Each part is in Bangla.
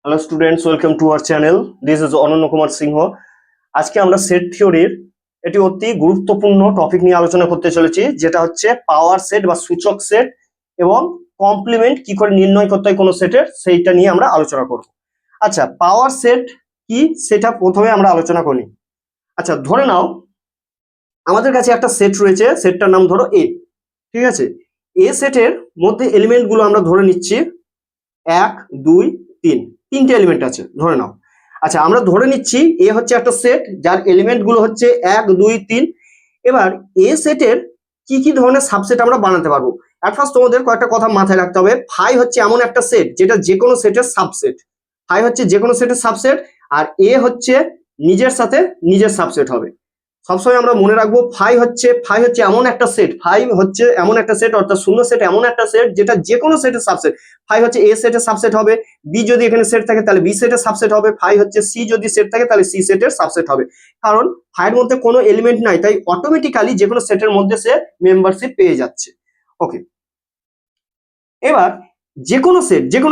Hello students, welcome to our channel. This is অনন্য কুমার সিংহ। আজকে আমরা সেট থিওরির একটি অতি গুরুত্বপূর্ণ টপিক নিয়ে আলোচনা করতে চলেছি, যেটা হচ্ছে পাওয়ার সেট বা সূচক সেট এবং কমপ্লিমেন্ট কি করে নির্ণয় করতে হয় কোনো সেটের, সেইটা নিয়ে আমরা আলোচনা করব। আচ্ছা, পাওয়ার সেট কি সেটা প্রথমে আমরা আলোচনা করি। আচ্ছা, ধরে নাও আমাদের কাছে একটা সেট রয়েছে, সেটটার নাম ধরো এ। ঠিক আছে, এ সেটের মধ্যে এলিমেন্ট গুলো আমরা ধরে নিচ্ছি 1 2 3, তিনটে এলিমেন্ট আছে ধরে নাও। আচ্ছা, আমরা ধরে নিচ্ছি এ হচ্ছে একটা সেট যার এলিমেন্ট গুলো হচ্ছে 1 2 3। এবার এ সেটের কি কি ধরনের সাবসেট আমরা বানাতে পারবো। এট ফার্স্ট তোমাদের কয়েকটা কথা মাথায় রাখতে হবে। ফাই হচ্ছে এমন একটা সেট যেটা যে কোনো সেটের সাবসেট। ফাই হচ্ছে যে কোনো সেটের সাবসেট, আর এ হচ্ছে নিজের সাথে নিজের সাবসেট হবে। সবসময় আমরা মনে রাখবো ফাই হচ্ছে এমন একটা সেট, ফাই হচ্ছে এমন একটা সেট, অর্থাৎ শূন্য সেট এমন একটা সেট যেটা যে কোনো সেটের সাবসেট। ফাই হচ্ছে এ সেটের সাবসেট হবে, বি যদি এখানে সেট থাকে তাহলে বি সেটের সাবসেট হবে, ফাই হচ্ছে সি যদি সেট থাকে তাহলে সি সেটের সাবসেট হবে। কারণ ফাইয়ের মধ্যে কোনো এলিমেন্ট নাই, তাই অটোমেটিক্যালি যে কোনো সেটের মধ্যে সে মেম্বারশিপ পেয়ে যাচ্ছে। ওকে, এবার যে কোনো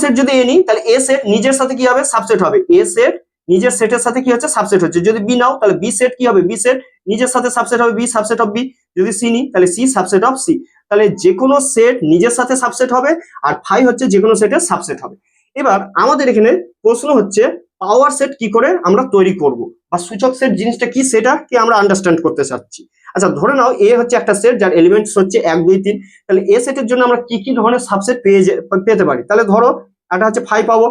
সেট যদি এ নিই তাহলে এ সেট নিজের সাথে কি হবে, সাবসেট হবে। এ সেট নিজের সেটের সাথে কি হচ্ছে, সাবসেট হচ্ছে। যদি বি নাও তাহলে বি সেট কি হবে, বি সেট নিজের সাথে সাবসেট হবে, বি সাবসেট অফ বি। যদি সি নিই তাহলে সি সাবসেট অফ সি। তাহলে যে কোনো সেট নিজের সাথে সাবসেট হবে, আর ফাই হচ্ছে যে কোনো সেটের সাবসেট হবে। এবার আমাদের এখানে প্রশ্ন হচ্ছে পাওয়ার সেট কি করে আমরা তৈরি করব, বা সূচক সেট জিনিসটা কি সেটা কি আমরা আন্ডারস্ট্যান্ড করতে চাচ্ছি। আচ্ছা, ধরে নাও এ হচ্ছে একটা সেট যার এলিমেন্টস হচ্ছে 1 2 3। তাহলে এ সেটের জন্য আমরা কি কি ধরনের সাবসেট পেতে পারি। তাহলে ধরো একটা হচ্ছে ফাই পাবো,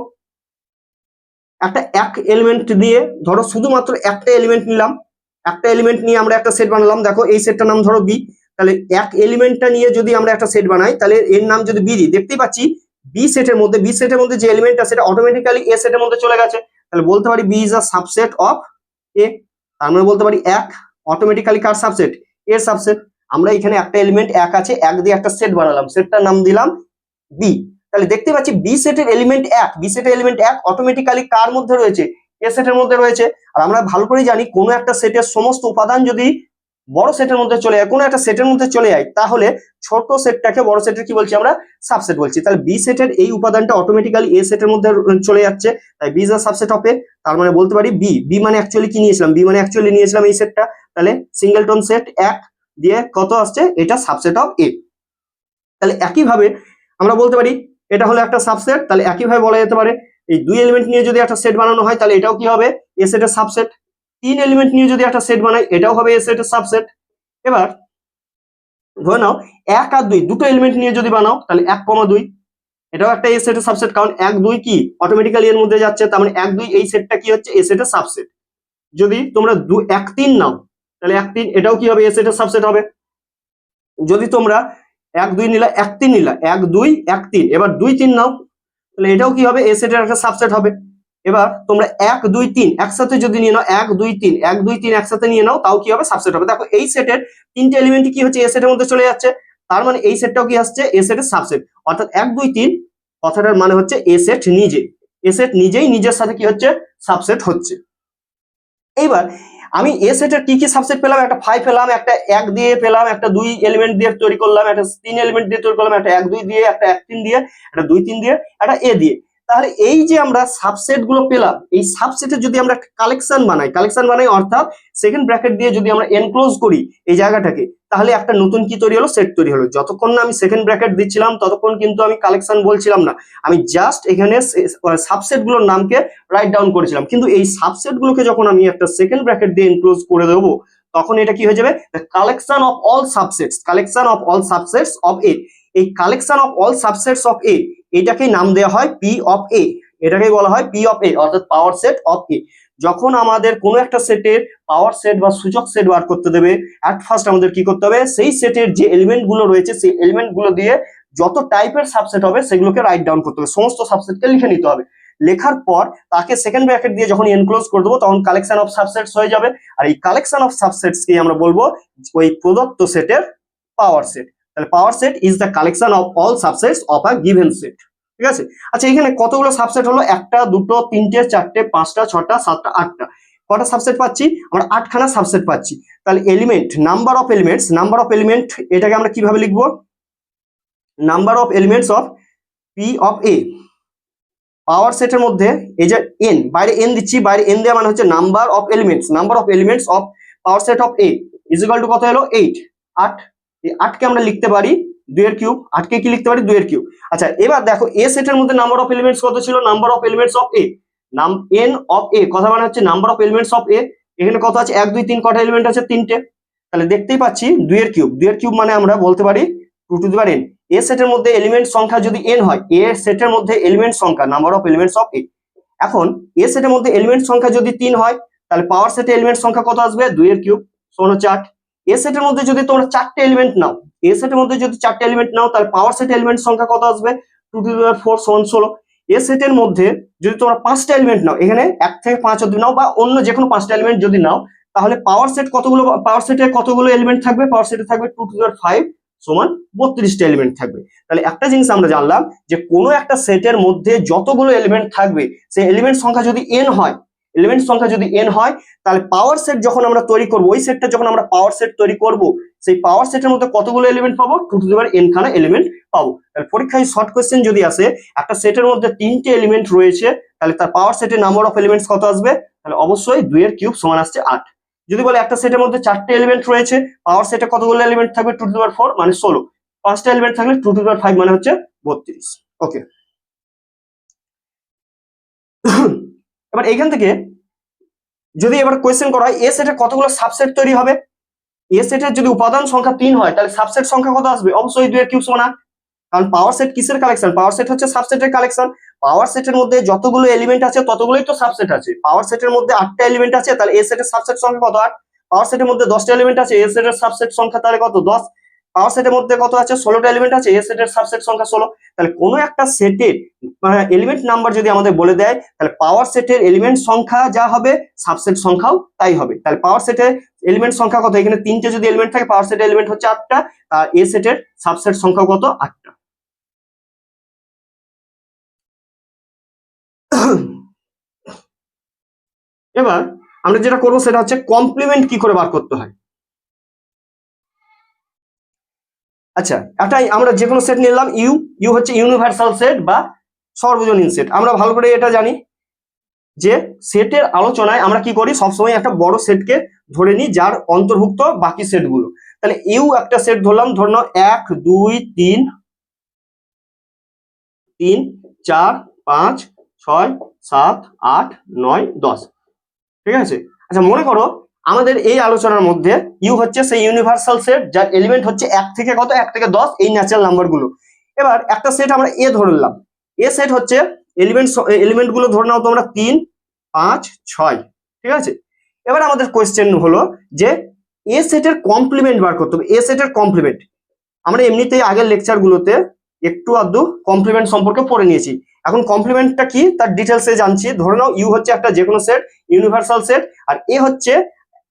একটা এক এলিমেন্ট দিয়ে, ধরো শুধুমাত্র একটা এলিমেন্ট নিলাম, একটা এলিমেন্ট নিয়ে আমরা একটা সেট বানালাম। দেখো এই সেটটার নাম ধরো বি। তাহলে এক এলিমেন্টটা নিয়ে যদি আমরা একটা সেট বানাই তাহলে এর নাম যদি বি দিই, দেখতেই পাচ্ছি বি সেটের মধ্যে যে এলিমেন্টটা সেটা অটোমেটিক্যালি এ সেটের মধ্যে চলে গেছে। তাহলে বলতে পারি B is a subset of A. তার মানে বলতে পারি এক অটোমেটিক্যালি কার সাবসেট, এর সাবসেট। আমরা এখানে একটা এলিমেন্ট এক আছে, এক দিয়ে একটা সেট বানালাম, সেটটার নাম দিলাম বি। তাহলে দেখতে পাচ্ছি বি সেটের এলিমেন্ট এক অটোমেটিক্যালি কার মধ্যে রয়েছে, এ সেটের মধ্যে রয়েছে। আর আমরা ভালো করে জানি কোনো একটা সেটের সমস্ত উপাদান যদি বড় সেটের মধ্যে চলে যায়, কোনো একটা সেটের মধ্যে চলে যায়, তাহলে ছোট সেটটাকে বড় সেটের কি বলছি আমরা, সাবসেট বলছি। তাহলে বি সেটের এই উপাদানটা অটোমেটিক্যালি এ সেটের মধ্যে চলে যাচ্ছে, তাই B is a subset of A. তার মানে বলতে পারি বি মানে অ্যাকচুয়ালি কি নিয়েছিলাম, বি মানে অ্যাকচুয়ালি নিয়েছিলাম এই সেটটা। তাহলে সিঙ্গেলটন সেট এক দিয়ে কত আসছে, এটা সাবসেট অফ এ। তাহলে একইভাবে আমরা বলতে পারি এটা হলো একটা সাবসেট। তাহলে একইভাবে বলা যেতে পারে এই দুই এলিমেন্ট নিয়ে যদি একটা সেট বানানো হয় তাহলে এটাও কি হবে, এ সেটের সাবসেট। তিন এলিমেন্ট নিয়ে যদি একটা সেট বানাই এটাও হবে এ সেটের সাবসেট। এবার ধরে নাও এক আর দুই দুটো এলিমেন্ট নিয়ে যদি বানাও তাহলে 1 2, এটাও একটা এ সেটের সাবসেট, কারণ 1 2 কি অটোমেটিক্যালি এর মধ্যে যাচ্ছে। তার মানে 1 2 এই সেটটা কি হচ্ছে, এ সেটের সাবসেট। যদি তোমরা 1 3 নাও তাহলে 1 3 এটাও কি হবে, এ সেটের সাবসেট হবে। যদি তোমরা 1 2 নিলা 1 3 নিলা 1 2 1 3, এবার 2 3 নাও তাহলে এটাও কি হবে, এ সেটের একটা সাবসেট হবে। এবার তোমরা 1 2 3 একসাথে যদি নিয়ে নাও, 1 2 3 1 2 3 একসাথে নিয়ে নাও, তাও কি হবে, সাবসেট হবে। দেখো এই সেটের তিনটে এলিমেন্টই কি হচ্ছে, এ সেটের মধ্যে চলে যাচ্ছে। তার মানে এই সেটটাও কি আসছে, এ সেটের সাবসেট। অর্থাৎ 1 2 3 কথাটার মানে হচ্ছে এ সেট নিজেই নিজের সাথে কি হচ্ছে, সাবসেট হচ্ছে। এইবার আমি এ সেটের কি কি সাবসেট পেলাম, একটা 5 পেলাম, একটা 1 দিয়ে পেলাম, একটা 2 এলিমেন্ট দিয়ে তৈরি করলাম, একটা 3 এলিমেন্ট দিয়ে তৈরি করলাম, একটা 1 2 দিয়ে, একটা 1 3 দিয়ে, একটা 2 3 দিয়ে, একটা এ দিয়ে। তাহলে এই যে আমরা সাবসেট গুলো পেলাম, এই সাবসেটের যদি আমরা কালেকশন বানাই অর্থাৎ সেকেন্ড ব্র্যাকেট দিয়ে যদি আমরা এনক্লোজ করি এই জায়গাটাকে, তাহলে একটা নতুন কি তৈরি হলো, সেট তৈরি হলো। যতক্ষণ না আমি সেকেন্ড ব্র্যাকেট দিচ্ছিলাম ততক্ষণ কিন্তু আমি কালেকশন বলছিলাম না, আমি জাস্ট এখানে সাবসেট গুলোর নামকে রাইট ডাউন করেছিলাম। কিন্তু এই সাবসেট গুলোকে যখন আমি একটা সেকেন্ড ব্র্যাকেট দিয়ে এনক্লোজ করে দেবো, তখন এটা কি হয়ে যাবে, collection of all subsets of A. এই collection of all subsets of A, এটাকেই নাম দেওয়া হয় পি অফ এ। এটাকেই বলা হয় পি অফ এ, অর্থাৎ পাওয়ার সেট অফ এ। যখন আমাদের কোনো একটা সেটের পাওয়ার সেট বা সূচক সেট বার করতে দেবে, এট ফার্স্ট আমাদের কি করতে হবে, সেই সেটের যে এলিমেন্ট গুলো রয়েছে সেই এলিমেন্ট গুলো দিয়ে যত টাইপের সাবসেট হবে সেগুলোকে রাইট ডাউন করতে হবে, সমস্ত সাবসেটকে লিখে নিতে হবে। লেখার পর তাকে সেকেন্ড ব্র্যাকেট দিয়ে যখন এনক্লোজ করে দেবো তখন কালেকশন অফ সাবসেটস হয়ে যাবে। আর এই কালেকশন অফ সাবসেটস কে আমরা বলবো ওই প্রদত্ত সেটের পাওয়ার সেট। তাহলে power set is the collection of all subsets of a given set. ঠিক আছে। আচ্ছা, এখানে কতগুলো সাবসেট হলো, একটা দুটো তিনটে চারটে পাঁচটা ছটা সাতটা আটটা, কটা সাবসেট পাচ্ছি আমরা, 8খানা সাবসেট পাচ্ছি। তাহলে এলিমেন্ট, নাম্বার অফ এলিমেন্ট এটাকে আমরা কিভাবে লিখবো, number of elements of P of A, power সেটের মধ্যে এই যে এন, বাইরে এন দিচ্ছি, বাইরে এন দেওয়া মানে হচ্ছে number of elements of power set of A is equal to কত হলো 8, 8। এই 8কে আমরা লিখতে পারি 2 এর কিউব, 8কে কি লিখতে পারি 2 এর কিউব। আচ্ছা এবার দেখো এ সেটের মধ্যে নাম্বার অফ এলিমেন্টস কত ছিল, number of elements of A, N of A কথা মানে হচ্ছে number of elements of A. এখানে কত আছে 1 2 3, কটা এলিমেন্ট আছে 3টে, তাহলে দেখতেই পাচ্ছি 2 এর কিউব, 2 এর কিউব মানে আমরা বলতে পারি 2 টু দি পাওয়ার n। এ সেটের মধ্যে এলিমেন্ট সংখ্যা যদি n হয়, এ সেটের মধ্যে এলিমেন্ট সংখ্যা নাম্বার অফ এলিমেন্টস অফ এ। এখন এ সেটের মধ্যে এলিমেন্ট সংখ্যা যদি 3 হয়, তাহলে পাওয়ার সেটে এলিমেন্ট সংখ্যা কত আসবে 2 এর কিউব সমান হচ্ছে 8। এ সেটের মধ্যে যদি তোমরা 4টে এলিমেন্ট নাও, এ সেটের মধ্যে যদি 4টে এলিমেন্ট নাও, তাহলে পাওয়ার সেটে এলিমেন্ট সংখ্যা কত আসবে 2 টু দি পাওয়ার 4 সমান 16। এ সেটের মধ্যে যদি তোমরা 5টা এলিমেন্ট নাও, এখানে 1 থেকে 5 অবধি নাও বা অন্য যে কোনো 5টা এলিমেন্ট যদি নাও, তাহলে পাওয়ার সেটে কতগুলো এলিমেন্ট থাকবে, পাওয়ার সেটে থাকবে 2 টু দি পাওয়ার 5 সমান 32টা এলিমেন্ট থাকবে। তাহলে একটা জিনিস আমরা জানলাম যে কোনো একটা সেটের মধ্যে যতগুলো এলিমেন্ট থাকবে, সেই এলিমেন্ট সংখ্যা যদি n হয়, তাহলে পাওয়ার সেট যখন আমরা তৈরি করব, ওই সেটটা যখন আমরা পাওয়ার সেট তৈরি করব, সেই পাওয়ার সেটের মধ্যে কতগুলো এলিমেন্ট পাবো 2 টু দি পাওয়ার n খানা এলিমেন্ট পাবো। তাহলে পরীক্ষায় শর্ট কোশ্চেন যদি আসে একটা সেটের মধ্যে 3টে এলিমেন্ট রয়েছে, তাহলে তার পাওয়ার সেটের নাম্বার অফ এলিমেন্টস কত আসবে, তাহলে অবশ্যই 2 এর কিউব সমান আসছে 8। যদি বলে একটা সেটের মধ্যে 4টে এলিমেন্ট রয়েছে, পাওয়ার সেটে কতগুলো এলিমেন্ট থাকবে 2 টু দি পাওয়ার 4 মানে 16, 5টা এলিমেন্ট থাকলে 2 টু দি পাওয়ার 5 মানে হচ্ছে 32। ওকে, এবার এইখান থেকে যদি এবার কোয়েশ্চেন করা হয় এ সেটের কতগুলো সাবসেট তৈরি হবে, এ সেটের যদি উপাদান সংখ্যা 3 হয়, তাহলে সাবসেট সংখ্যা কত আসবে, অবশ্যই 2 এর কিউব সমান 8। কারণ পাওয়ার সেট কিসের কালেকশন, পাওয়ার সেট হচ্ছে সাবসেটের কালেকশন। পাওয়ার সেটের মধ্যে যতগুলো এলিমেন্ট আছে ততগুলোই তো সাবসেট আছে। পাওয়ার সেটের মধ্যে 8টা এলিমেন্ট আছে, তাহলে এ সেটের সাবসেট সংখ্যা কত 8। পাওয়ার সেটের মধ্যে 10টা এলিমেন্ট আছে, এ সেটের সাবসেট সংখ্যা তাহলে কত 10। পাওয়ার সেটের মধ্যে কত আছে 16টা এলিমেন্ট আছে, এ সেটের সাবসেট সংখ্যা 16। তাহলে কোনো একটা সেটের এলিমেন্ট নাম্বার যদি আমাদের বলে দেয়, তাহলে পাওয়ার সেটের এলিমেন্ট সংখ্যা যা হবে সাবসেট সংখ্যাও তাই হবে। তাহলে পাওয়ার সেটের এলিমেন্ট সংখ্যা কত, এখানে 3টে যদি এলিমেন্ট থাকে, পাওয়ার সেটের এলিমেন্ট হচ্ছে 8টা, আর এ সেটের সাবসেট সংখ্যা কত 8টা। এবার আমরা যেটা করবো সেটা হচ্ছে কমপ্লিমেন্ট কি করে বার করতে হয়। আচ্ছা এটাই আমরা যে কোনো সেট নিলাম, ইউ হচ্ছে ইউনিভার্সাল সেট বা সর্বজনীন সেট। আমরা ভালো করে এটা জানি যে সেটের আলোচনায় আমরা কি করি, সবসময় একটা বড় সেটকে ধরে নিই যার অন্তর্ভুক্ত বাকি সেটগুলো। তাহলে ইউ একটা সেট ধরলাম, ধরে নাও 1 2 3 3 4 5 6 7 8 9 10, ঠিক আছে। আচ্ছা মনে করো আমাদের এই আলোচনার মধ্যে ইউ হচ্ছে সেই ইউনিভার্সাল সেট যার এলিমেন্ট হচ্ছে 1 থেকে কত 1 থেকে 10 এই ন্যাচারাল নাম্বারগুলো। এবার একটা সেট আমরা এ ধরলাম, এ সেট হচ্ছে এলিমেন্ট গুলো ধরে নাও তোমরা 3 5 6, ঠিক আছে। এবার আমাদের কোয়েশ্চেন হলো যে এ সেটের কমপ্লিমেন্ট বার করতে হবে। এ সেটের কমপ্লিমেন্ট আমরা এমনিতেই আগের লেকচারগুলোতে একটু আধটু কমপ্লিমেন্ট সম্পর্কে পড়ে নিয়েছি। এখন কমপ্লিমেন্টটা কি তার ডিটেলসে জানছি। ধরে নাও ইউ হচ্ছে একটা যে কোনো সেট, ইউনিভার্সাল সেট, আর এ হচ্ছে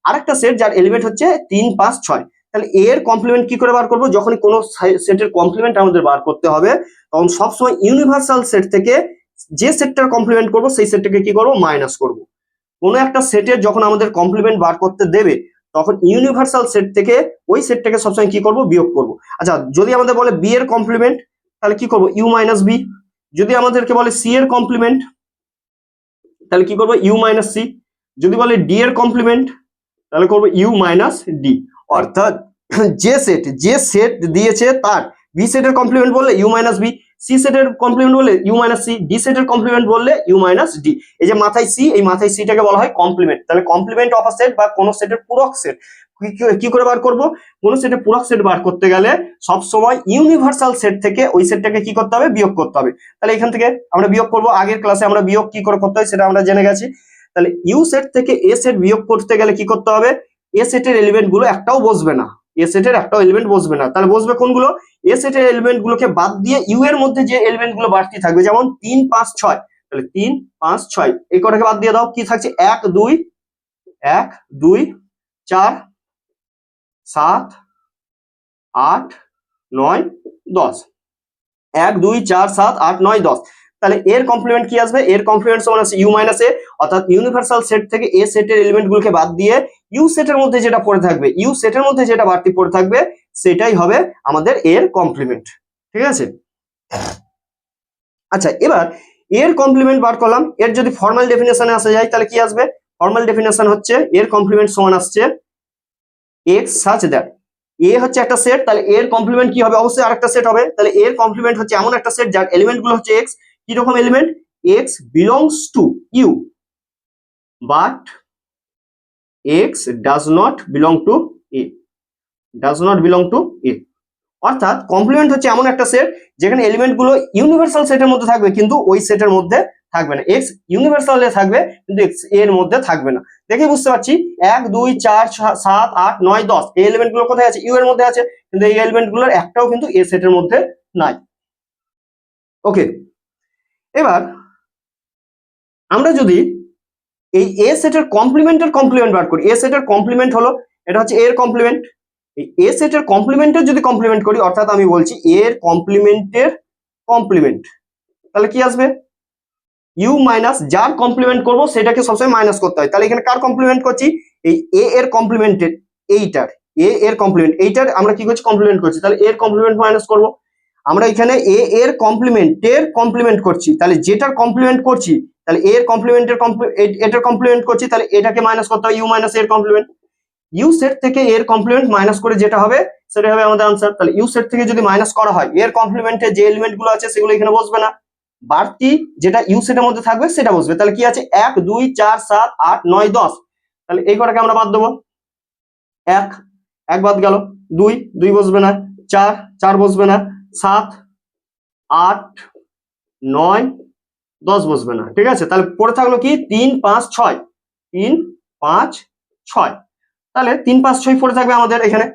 আরেকটা সেট যার এলিমেন্ট হচ্ছে 3 5 6। তাহলে এর কমপ্লিমেন্ট কি করে বার করব, যখন কোনো সেটের কমপ্লিমেন্ট আমাদের বার করতে হবে তখন সবসময় ইউনিভার্সাল সেট থেকে যে সেটটার কমপ্লিমেন্ট করব সেই সেটটাকে কি করব মাইনাস করব। কোনো একটা সেটের যখন আমাদের কমপ্লিমেন্ট বার করতে দেবে তখন ইউনিভার্সাল সেট থেকে ওই সেটটাকে সবসময় কি করব বিয়োগ করব। আচ্ছা যদি আমাদের বলে বি এর কমপ্লিমেন্ট তাহলে কি করব ইউ মাইনাস বি। যদি আমাদেরকে বলে সি এর কমপ্লিমেন্ট তাহলে কি করব ইউ মাইনাস সি। যদি বলে ডি এর কমপ্লিমেন্ট তাহলে করব ইউ মাইনাস ডি। অর্থাৎ যে সেট দিয়েছে তার বি সেটের কমপ্লিমেন্ট বললে ইউ মাইনাস বি, সি সেটের কমপ্লিমেন্ট বললে ইউ মাইনাস সি, ডি সেটের কমপ্লিমেন্ট বললে ইউ মাইনাস ডি। এই যে মাথায় সি, এই মাথায় সিটাকে বলা হয় কমপ্লিমেন্ট। তাহলে কমপ্লিমেন্ট অফ আ সেট বা কোন সেটের পূরক সেট কি করে বার করব, কোন সেটের পূরক সেট বার করতে গেলে সব সময় ইউনিভার্সাল সেট থেকে ওই সেটটাকে কি করতে হবে বিয়োগ করতে হবে। তাহলে এখান থেকে আমরা বিয়োগ করব, আগের ক্লাসে আমরা বিয়োগ কি করে করতে হয় সেটা আমরা জেনে গেছি। তাহলে ইউ সেট থেকে এ সেট বিয়োগ করতে গেলে কি করতে হবে, এ সেটের এলিমেন্ট গুলো একটাও বসবে না, এ সেটের একটাও এলিমেন্ট বসবে না। তাহলে বসবে কোনগুলো, এ সেটের এলিমেন্ট গুলোকে বাদ দিয়ে ইউ এর মধ্যে যে এলিমেন্ট গুলো বাড়তি থাকবে, যেমন 3 5 6, তাহলে 3 5 6 এই কটাকে বাদ দিয়ে দাও। কি থাকছে 1 2 4 7 8 9 10, 1 2 4 7 8 9 10। তাহলে এর কমপ্লিমেন্ট কি আসবে, এর কমপ্লিমেন্ট সমান আছে ইউ মাইনাস এ। অর্থাৎ ইউনিভার্সাল সেট থেকে এ সেটের এলিমেন্ট গুলোকে বাদ দিয়ে ইউ সেটের মধ্যে যেটা পড়ে থাকবে, ইউ সেটের মধ্যে যেটা বাড়তি পড়ে থাকবে সেটাই হবে আমাদের এর কমপ্লিমেন্ট, ঠিক আছে। আচ্ছা এবার এর কমপ্লিমেন্ট বার করলাম, এর যদি ফর্মাল ডেফিনেশনে আসা যায় তাহলে কি আসবে? ফর্মাল ডেফিনেশন হচ্ছে এর কমপ্লিমেন্ট সমান আসছে এক্স সাচ দ্যাট এ হচ্ছে একটা সেট, তাহলে এর কমপ্লিমেন্ট কি হবে? অবশ্যই আরেকটা সেট হবে। তাহলে এর কমপ্লিমেন্ট হচ্ছে এমন একটা সেট যার এলিমেন্ট গুলো হচ্ছে এক্স। কি রকম element? X belongs to U but X does not belong to A, does not belong to A. অর্থাৎ কমপ্লিমেন্ট হচ্ছে এমন একটা সেট যেখানে এলিমেন্ট গুলো ইউনিভার্সাল সেটের মধ্যে থাকবে কিন্তু ওই সেটের মধ্যে থাকবে না। এক্স ইউনিভার্সালে থাকবে কিন্তু এক্স এর মধ্যে থাকবে না। দেখে বুঝতে পারছি 1 2 4 7 8 9 10 এই এলিমেন্ট গুলো কোথায় আছে? ইউ এর মধ্যে আছে, কিন্তু এই এলিমেন্ট গুলোর একটাও কিন্তু এ সেটের মধ্যে নাই। ওকে, এবার আমরা যদি এই এ সেটের কমপ্লিমেন্টের কমপ্লিমেন্ট বার করি, এ সেটের কমপ্লিমেন্ট হলো এটা হচ্ছে এর কমপ্লিমেন্ট, এই এ সেটের কমপ্লিমেন্টের যদি কমপ্লিমেন্ট করি, অর্থাৎ আমি বলছি এর কমপ্লিমেন্টের কমপ্লিমেন্ট, তাহলে কি আসবে? ইউ মাইনাস যার কমপ্লিমেন্ট করব সেটাকে সবসময় মাইনাস করতে হয়। তাহলে এখানে কার কমপ্লিমেন্ট করছি? এই এ এর কমপ্লিমেন্টের, এইটার এ এর কমপ্লিমেন্ট, এইটার আমরা কি করছি? কমপ্লিমেন্ট করছি, তাহলে এর কমপ্লিমেন্ট মাইনাস করব। আমরা এখানে এ এর কমপ্লিমেন্টের কমপ্লিমেন্ট করছি, তাহলে যেটার কমপ্লিমেন্ট করছি তাহলে এর কমপ্লিমেন্টের এটার কমপ্লিমেন্ট করছি, তাহলে এটাকে মাইনাস করতে হয়, ইউ মাইনাস এর কমপ্লিমেন্ট। ইউ সেট থেকে এর কমপ্লিমেন্ট মাইনাস করে যেটা হবে সেটা হবে আমাদের আনসার। তাহলে ইউ সেট থেকে যদি মাইনাস করা হয় এর কমপ্লিমেন্টে যে এলিমেন্ট গুলো আছে সেগুলো এখানে বসবে না, বাড়তি যেটা ইউ সেটের মধ্যে থাকবে সেটা বসবে। তাহলে কি আছে? 1 2 4 7 8 9 10, তাহলে এই কটাকে আমরা বাদ দেবো। 1 1 বাদ গেল, 2 2 বসবে না, 4 4 বসবে না, 7 8 9 10 বসবে না, ঠিক আছে। তাহলে পড়ে থাকলো কি? 3 5 6, 3 5 6, তাহলে 3 5 6 পড়ে থাকবে আমাদের এখানে।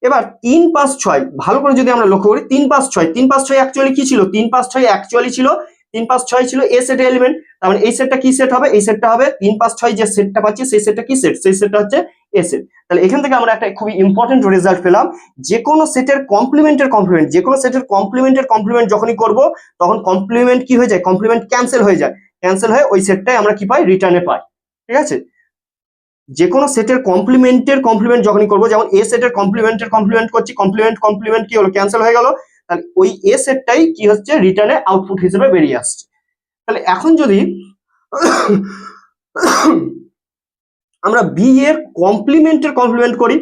এবার 3 5 6 ভালো করে যদি আমরা লক্ষ্য করি, 3 5 6 3 5 6 অ্যাকচুয়ালি কি ছিল? 3 5 6 অ্যাকচুয়ালি ছিল 3 5 6 ছিল এ সেটের এলিমেন্ট। তার মানে এই সেটটা কি সেট হবে? এই সেটটা হবে 3 5 6 যে সেটটা পাচ্ছি সেই সেটটা কি সেট? সেই সেটটা হচ্ছে এ সেট। তাহলে এখান থেকে আমরা একটা খুবই ইম্পর্টেন্ট রেজাল্ট পেলাম, যে কোনো সেটের কমপ্লিমেন্টের কমপ্লিমেন্ট, যে কোনো সেটের কমপ্লিমেন্টের কমপ্লিমেন্ট যখনই করব তখন কমপ্লিমেন্ট কি হয়ে যায়? কমপ্লিমেন্ট ক্যান্সেল হয়ে যায়, ক্যান্সেল হয়ে ওই সেটটাই আমরা কি পাই? রিটার্নে পাই, ঠিক আছে। যে কোনো সেটের কমপ্লিমেন্টের কমপ্লিমেন্ট যখনই করব, যেমন এ সেটের কমপ্লিমেন্টের কমপ্লিমেন্ট করছি, কমপ্লিমেন্ট কমপ্লিমেন্ট কি হলো? ক্যান্সেল হয়ে গেল, তাহলে ওই এ সেটটাই কি হচ্ছে? রিটার্নে আউটপুট হিসেবে বেরিয়ে আসছে। তাহলে এখন যদি আমরা বি এর কমপ্লিমেন্টের কমপ্লিমেন্ট করি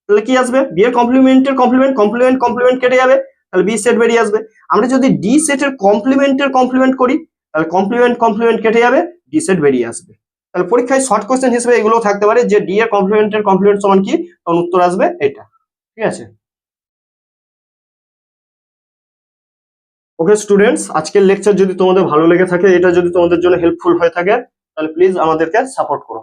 তাহলে কি আসবে? বি এর কমপ্লিমেন্টের কমপ্লিমেন্ট, কমপ্লিমেন্ট কমপ্লিমেন্ট কেটে যাবে, তাহলে বি সেট বেরিয়ে আসবে। আমরা যদি ডি সেটের কমপ্লিমেন্টের কমপ্লিমেন্ট করি তাহলে কমপ্লিমেন্ট কমপ্লিমেন্ট কেটে যাবে, ডি সেট বেরিয়ে আসবে। তাহলে পরীক্ষায় শর্ট কোশ্চেন হিসেবে এগুলো থাকতে পারে যে ডি এর কমপ্লিমেন্টের কমপ্লিমেন্ট সমান কি, তখন উত্তর আসবে এটা, ঠিক আছে। ওকে স্টুডেন্টস, আজকের লেকচার যদি তোমাদের ভালো লেগে থাকে, এটা যদি তোমাদের জন্য হেল্পফুল হয়ে থাকে তাহলে প্লিজ আমাদেরকে সাপোর্ট করো।